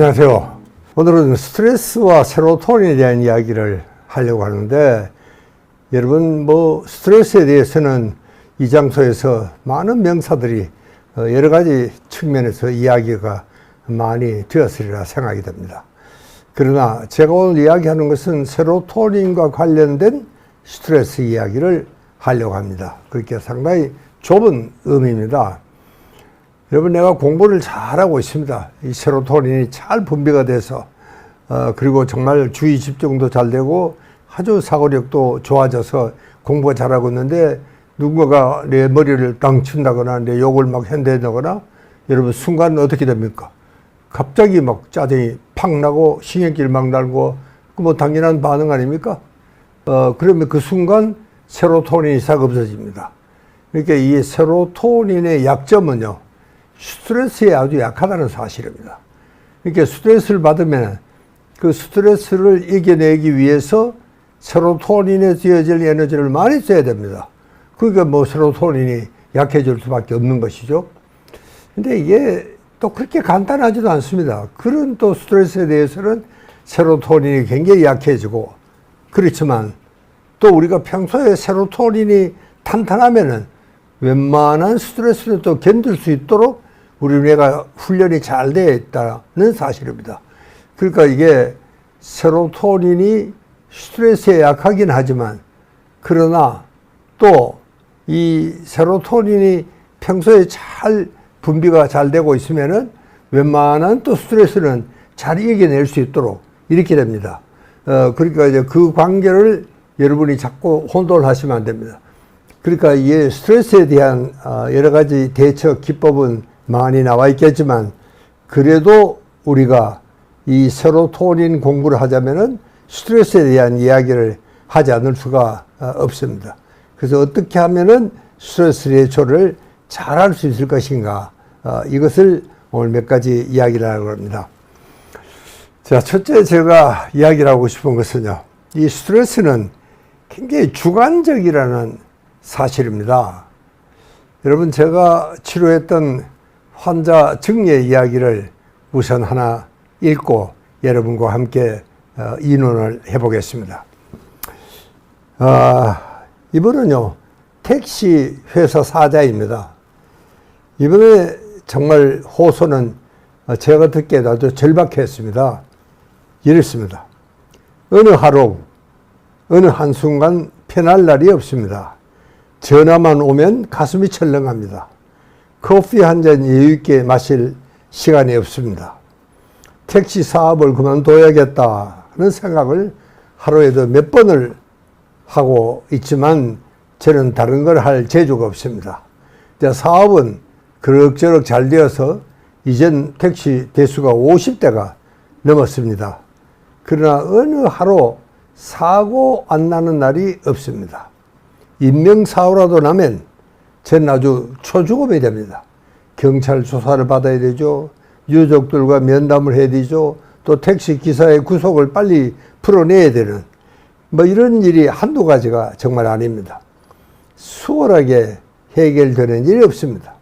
안녕하세요. 오늘은 스트레스와 세로토닌에 대한 이야기를 하려고 하는데, 여러분 스트레스에 대해서는 이 장소에서 많은 명사들이 여러 가지 측면에서 이야기가 많이 되었으리라 생각이 됩니다. 그러나 제가 오늘 이야기하는 것은 세로토닌과 관련된 스트레스 이야기를 하려고 합니다. 그렇게 상당히 좁은 의미입니다. 여러분, 내가 공부를 잘하고 있습니다. 이 세로토닌이 잘 분비가 돼서 그리고 정말 주의 집중도 잘 되고 아주 사고력도 좋아져서 공부가 잘하고 있는데, 누군가가 내 머리를 땅 친다거나 내 욕을 막 현대하거나, 여러분 순간 어떻게 됩니까? 갑자기 막 짜증이 팍 나고 신경질 막 날고, 뭐 당연한 반응 아닙니까? 그러면 그 순간 세로토닌이 싹 없어집니다. 그러니까 이 세로토닌의 약점은요, 스트레스에 아주 약하다는 사실입니다. 그러니까 스트레스를 받으면 그 스트레스를 이겨내기 위해서 세로토닌에 쓰여질 에너지를 많이 써야 됩니다. 그러니까 세로토닌이 약해질 수밖에 없는 것이죠. 근데 이게 또 그렇게 간단하지도 않습니다. 그런 또 스트레스에 대해서는 세로토닌이 굉장히 약해지고, 그렇지만 또 우리가 평소에 세로토닌이 탄탄하면은 웬만한 스트레스를 또 견딜 수 있도록 우리 뇌가 훈련이 잘 되어 있다는 사실입니다. 그러니까 이게 세로토닌이 스트레스에 약하긴 하지만, 그러나 또 이 세로토닌이 평소에 잘 분비가 잘 되고 있으면은 웬만한 또 스트레스는 잘 이겨낼 수 있도록 이렇게 됩니다. 그러니까 이제 그 관계를 여러분이 자꾸 혼돈을 하시면 안 됩니다. 그러니까 이 스트레스에 대한 여러 가지 대처 기법은 많이 나와 있겠지만, 그래도 우리가 이 세로토닌 공부를 하자면은 스트레스에 대한 이야기를 하지 않을 수가 없습니다. 그래서 어떻게 하면은 스트레스 해소를 잘 할 수 있을 것인가, 이것을 오늘 몇 가지 이야기를 하려고 합니다. 자, 첫째 제가 이야기를 하고 싶은 것은요, 이 스트레스는 굉장히 주관적이라는 사실입니다. 여러분, 제가 치료했던 환자 증례 이야기를 우선 하나 읽고 여러분과 함께 의논을 해보겠습니다. 이분은요, 택시 회사 사자입니다. 이번에 정말 호소는 제가 듣기에도 아주 절박했습니다. 이랬습니다. 어느 하루, 어느 한순간 편할 날이 없습니다. 전화만 오면 가슴이 철렁합니다. 커피 한 잔 여유있게 마실 시간이 없습니다. 택시 사업을 그만둬야겠다는 생각을 하루에도 몇 번을 하고 있지만, 저는 다른 걸 할 재주가 없습니다. 사업은 그럭저럭 잘 되어서 이젠 택시 대수가 50대가 넘었습니다. 그러나 어느 하루 사고 안 나는 날이 없습니다. 인명사고라도 나면 저는 아주 초죽음이 됩니다. 경찰 조사를 받아야 되죠. 유족들과 면담을 해야 되죠. 또 택시 기사의 구속을 빨리 풀어내야 되는, 이런 일이 한두 가지가 정말 아닙니다. 수월하게 해결되는 일이 없습니다.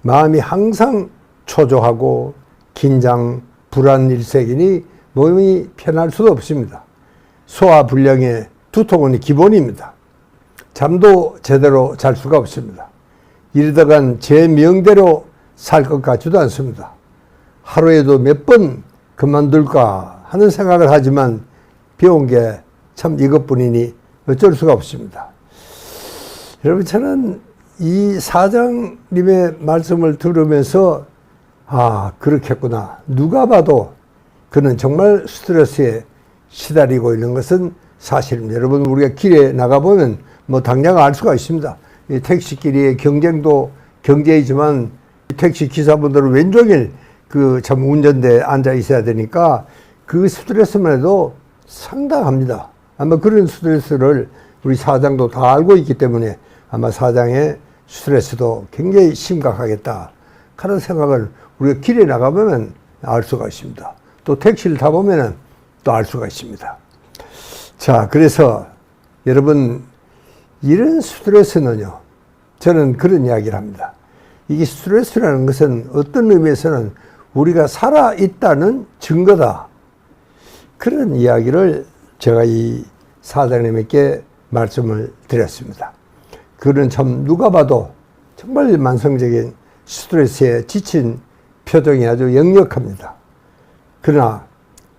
마음이 항상 초조하고 긴장, 불안 일색이니 몸이 편할 수도 없습니다. 소화불량의 두통은 기본입니다. 잠도 제대로 잘 수가 없습니다. 이러다간 제 명대로 살 것 같지도 않습니다. 하루에도 몇 번 그만둘까 하는 생각을 하지만 배운 게 참 이것뿐이니 어쩔 수가 없습니다. 여러분, 저는 이 사장님의 말씀을 들으면서 그렇겠구나. 누가 봐도 그는 정말 스트레스에 시달리고 있는 것은 사실입니다. 여러분, 우리가 길에 나가보면 당장 알 수가 있습니다. 이 택시끼리의 경쟁도 경제이지만, 택시 기사분들은 왼종일 참 운전대에 앉아 있어야 되니까 그 스트레스만 해도 상당합니다. 아마 그런 스트레스를 우리 사장도 다 알고 있기 때문에 아마 사장의 스트레스도 굉장히 심각하겠다 하는 생각을 우리가 길에 나가보면 알 수가 있습니다. 또 택시를 타보면 또 알 수가 있습니다. 자, 그래서 여러분, 이런 스트레스는요, 저는 그런 이야기를 합니다. 이게 스트레스라는 것은 어떤 의미에서는 우리가 살아있다는 증거다. 그런 이야기를 제가 이 사장님에게 말씀을 드렸습니다. 그는 참 누가 봐도 정말 만성적인 스트레스에 지친 표정이 아주 역력합니다. 그러나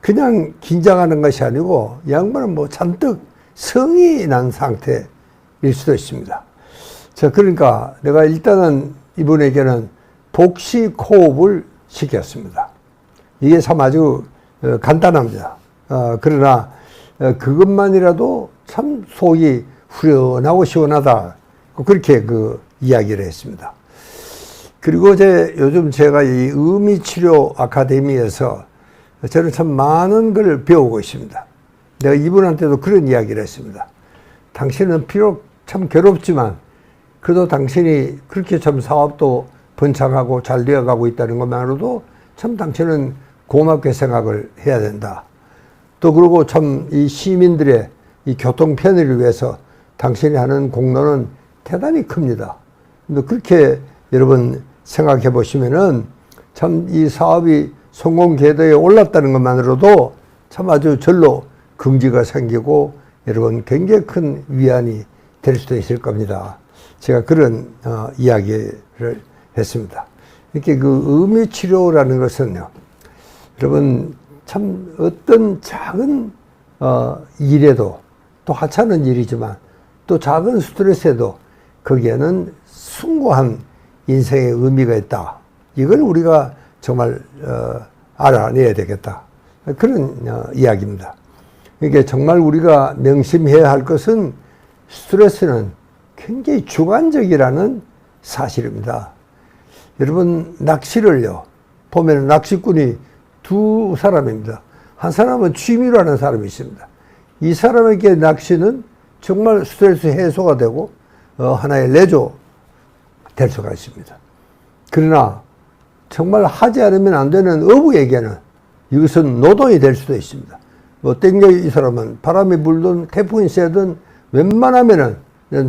그냥 긴장하는 것이 아니고 양반은 뭐 잔뜩 성이 난 상태일 수도 있습니다. 자, 그러니까 내가 일단은 이분에게는 복식 호흡을 시켰습니다. 이게 참 아주 간단합니다. 그러나 그것만이라도 참 속이 후련하고 시원하다. 그렇게 이야기를 했습니다. 그리고 요즘 제가 이 의미치료 아카데미에서 저는 참 많은 걸 배우고 있습니다. 내가 이분한테도 그런 이야기를 했습니다. 당신은 비록 참 괴롭지만 그래도 당신이 그렇게 참 사업도 번창하고 잘 되어가고 있다는 것만으로도 참 당신은 고맙게 생각을 해야 된다. 또 그리고 참 이 시민들의 이 교통 편의를 위해서 당신이 하는 공로는 대단히 큽니다. 근데 그렇게 여러분 생각해 보시면은 참 이 사업이 성공 궤도에 올랐다는 것만으로도 참 아주 절로 긍지가 생기고 여러분 굉장히 큰 위안이 될 수도 있을 겁니다. 제가 그런 이야기를 했습니다. 이렇게 의미치료라는 것은요, 여러분 참 어떤 작은 일에도 또 하찮은 일이지만 또 작은 스트레스에도 거기에는 숭고한 인생의 의미가 있다. 이걸 우리가 정말 알아내야 되겠다. 그런 이야기입니다. 이게 정말 우리가 명심해야 할 것은 스트레스는 굉장히 주관적이라는 사실입니다. 여러분 낚시를요 보면 낚시꾼이 두 사람입니다. 한 사람은 취미로 하는 사람이 있습니다. 이 사람에게 낚시는 정말 스트레스 해소가 되고 하나의 레저 될 수가 있습니다. 그러나 정말 하지 않으면 안 되는 어부에게는 이것은 노동이 될 수도 있습니다. 뭐 땡겨이 사람은 바람이 불든 태풍이 세든 웬만하면은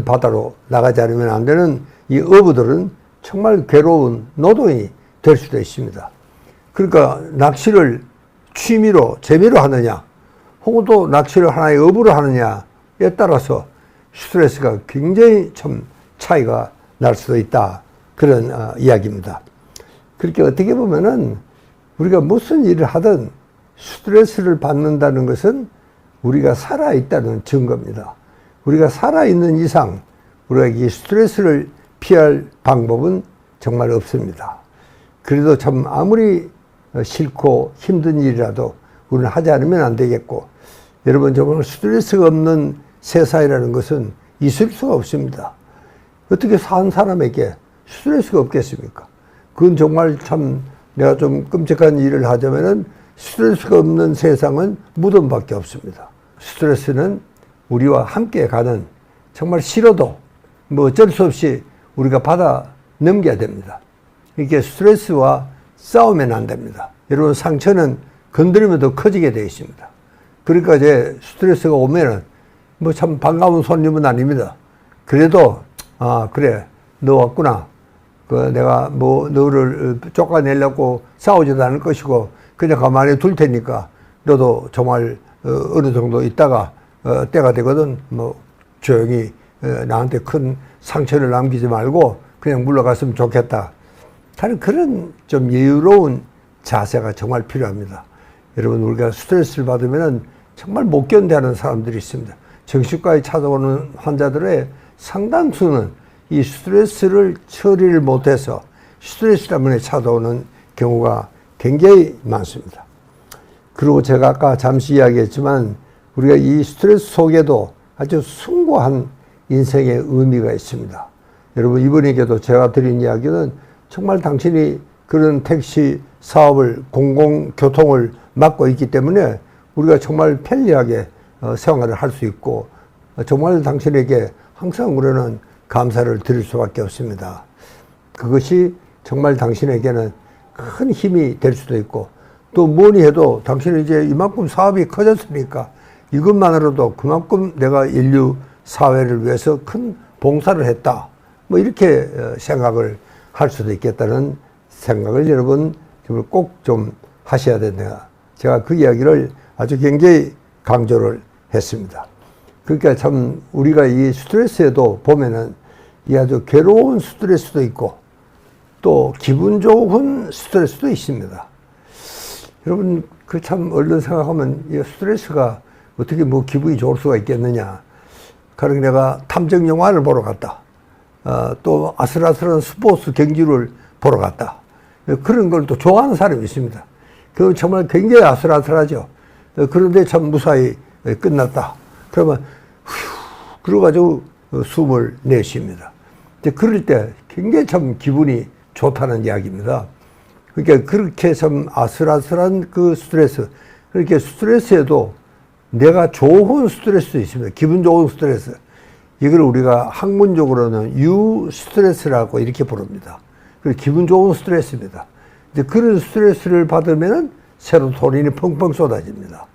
바다로 나가지 않으면 안 되는 이 어부들은 정말 괴로운 노동이 될 수도 있습니다. 그러니까 낚시를 취미로 재미로 하느냐 혹은 또 낚시를 하나의 업으로 하느냐에 따라서 스트레스가 굉장히 참 차이가 날 수도 있다. 그런 이야기입니다. 그렇게 어떻게 보면은 우리가 무슨 일을 하든 스트레스를 받는다는 것은 우리가 살아있다는 증거입니다. 우리가 살아있는 이상 우리가 이 스트레스를 피할 방법은 정말 없습니다. 그래도 참 아무리 싫고 힘든 일이라도 우리는 하지 않으면 안 되겠고, 여러분 정말 스트레스가 없는 세상이라는 것은 있을 수가 없습니다. 어떻게 산 사람에게 스트레스가 없겠습니까? 그건 정말 참 내가 좀 끔찍한 일을 하자면은 스트레스가 없는 세상은 무덤밖에 없습니다. 스트레스는 우리와 함께 가는, 정말 싫어도 뭐 어쩔 수 없이 우리가 받아 넘겨야 됩니다. 이게 스트레스와 싸우면 안 됩니다. 여러분 상처는 건드리면 더 커지게 되어 있습니다. 그러니까 이제 스트레스가 오면은 뭐 참 반가운 손님은 아닙니다. 그래도 그래 너 왔구나. 내가 뭐 너를 쫓아내려고 싸우지도 않을 것이고 그냥 가만히 둘 테니까 너도 정말 어느 정도 있다가 때가 되거든 뭐 조용히 나한테 큰 상처를 남기지 말고 그냥 물러갔으면 좋겠다. 다른 그런 좀 여유로운 자세가 정말 필요합니다. 여러분 우리가 스트레스를 받으면 정말 못 견뎌하는 사람들이 있습니다. 정신과에 찾아오는 환자들의 상당수는 이 스트레스를 처리를 못해서 스트레스 때문에 찾아오는 경우가 굉장히 많습니다. 그리고 제가 아까 잠시 이야기했지만 우리가 이 스트레스 속에도 아주 숭고한 인생의 의미가 있습니다. 여러분 이분에게도 제가 드린 이야기는 정말 당신이 그런 택시 사업을 공공교통을 맡고 있기 때문에 우리가 정말 편리하게 생활을 할 수 있고 정말 당신에게 항상 우리는 감사를 드릴 수밖에 없습니다. 그것이 정말 당신에게는 큰 힘이 될 수도 있고 또 뭐니 해도 당신은 이제 이만큼 사업이 커졌으니까 이것만으로도 그만큼 내가 인류 사회를 위해서 큰 봉사를 했다. 뭐 이렇게 생각을 할 수도 있겠다는 생각을 여러분 그걸 꼭 좀 하셔야 된다. 제가 그 이야기를 아주 굉장히 강조를 했습니다. 그러니까 참 우리가 이 스트레스에도 보면은 이 아주 괴로운 스트레스도 있고 또 기분 좋은 스트레스도 있습니다. 여러분 그 참 얼른 생각하면 이 스트레스가 어떻게 뭐 기분이 좋을 수가 있겠느냐. 가령 내가 탐정 영화를 보러 갔다. 또 아슬아슬한 스포츠 경기를 보러 갔다. 그런 걸 또 좋아하는 사람이 있습니다. 그건 정말 굉장히 아슬아슬하죠. 그런데 참 무사히 끝났다. 그러면 휴 그래가지고 숨을 내쉽니다. 그럴 때 굉장히 참 기분이 좋다는 이야기입니다. 그러니까 그렇게 참 아슬아슬한 그 스트레스, 그렇게 스트레스에도 내가 좋은 스트레스도 있습니다. 기분 좋은 스트레스. 이걸 우리가 학문적으로는 유스트레스라고 이렇게 부릅니다. 그 기분 좋은 스트레스입니다. 이제 그런 스트레스를 받으면은 세로토닌이 펑펑 쏟아집니다.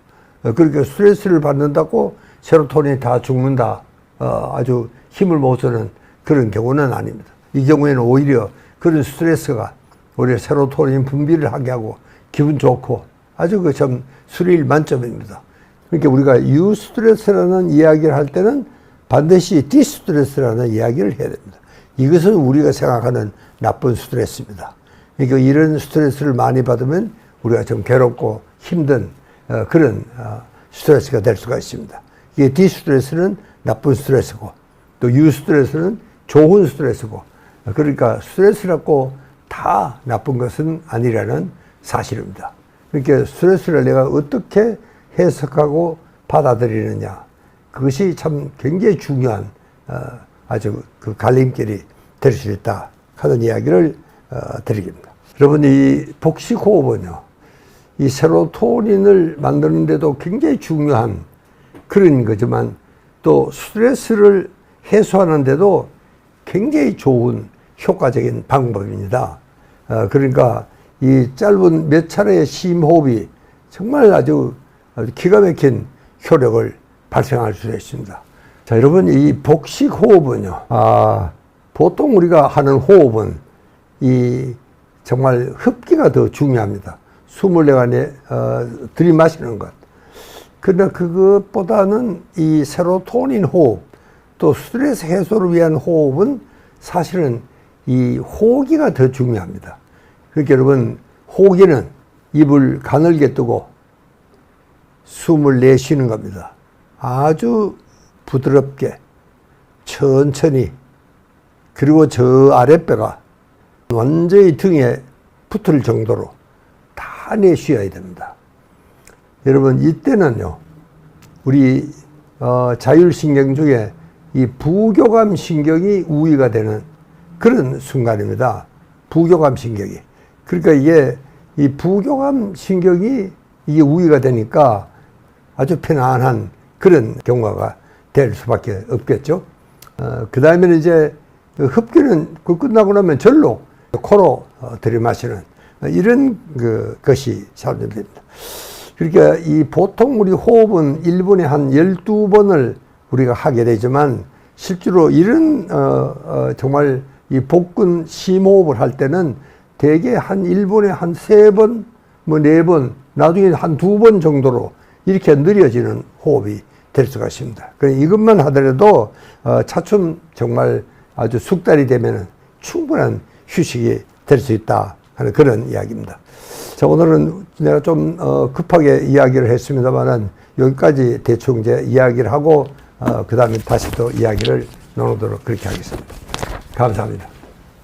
그러니까 스트레스를 받는다고 세로토닌이 다 죽는다. 아주 힘을 못 쓰는 그런 경우는 아닙니다. 이 경우에는 오히려 그런 스트레스가 우리 세로토닌 분비를 하게 하고 기분 좋고 아주 그 참 스릴 만점입니다. 그러니까 우리가 유스트레스라는 이야기를 할 때는 반드시 디스트레스라는 이야기를 해야 됩니다. 이것은 우리가 생각하는 나쁜 스트레스입니다. 그러니까 이런 스트레스를 많이 받으면 우리가 좀 괴롭고 힘든 그런 스트레스가 될 수가 있습니다. 이게 디스트레스는 나쁜 스트레스고 또 유스트레스는 좋은 스트레스고 그러니까 스트레스라고 다 나쁜 것은 아니라는 사실입니다. 그러니까 스트레스를 내가 어떻게 해석하고 받아들이느냐 그것이 참 굉장히 중요한 아주 그 갈림길이 될 수 있다 하는 이야기를 드리겠습니다. 여러분 이 복식호흡은요 이 세로토닌을 만드는데도 굉장히 중요한 그런 거지만 또 스트레스를 해소하는데도 굉장히 좋은 효과적인 방법입니다. 그러니까 이 짧은 몇 차례의 심호흡이 정말 아주 기가 막힌 효력을 발생할 수 있습니다. 자, 여러분, 이 복식 호흡은요, 보통 우리가 하는 호흡은 이 정말 흡기가 더 중요합니다. 숨을 내가 들이마시는 것. 그러나 그것보다는 이 세로토닌 호흡, 또 스트레스 해소를 위한 호흡은 사실은 이 호기가 더 중요합니다. 그러니까 여러분, 호기는 입을 가늘게 뜨고 숨을 내쉬는 겁니다. 아주 부드럽게, 천천히, 그리고 저 아랫배가 완전히 등에 붙을 정도로 다 내쉬어야 됩니다. 여러분, 이때는요, 우리 자율신경 중에 이 부교감 신경이 우위가 되는 그런 순간입니다. 부교감 신경이. 그러니까 이게 이 부교감 신경이 이게 우위가 되니까 아주 편안한 그런 경과가 될 수밖에 없겠죠. 그 다음에는 이제 흡기는 그 끝나고 나면 절로 코로 들이마시는 이런 것이 사용됩니다. 그러니까 이 보통 우리 호흡은 1분에 한 12번을 우리가 하게 되지만 실제로 이런 정말 이 복근 심호흡을 할 때는 대개 한 1분에 한 3번, 뭐 4번, 나중에 한 2번 정도로 이렇게 느려지는 호흡이 될 수가 있습니다. 그러니까 이것만 하더라도 차츰 정말 아주 숙달이 되면 충분한 휴식이 될 수 있다 하는 그런 이야기입니다. 자, 오늘은 내가 좀 급하게 이야기를 했습니다만은 여기까지 대충 이제 이야기를 하고 그 다음에 다시 또 이야기를 나누도록 그렇게 하겠습니다. 감사합니다.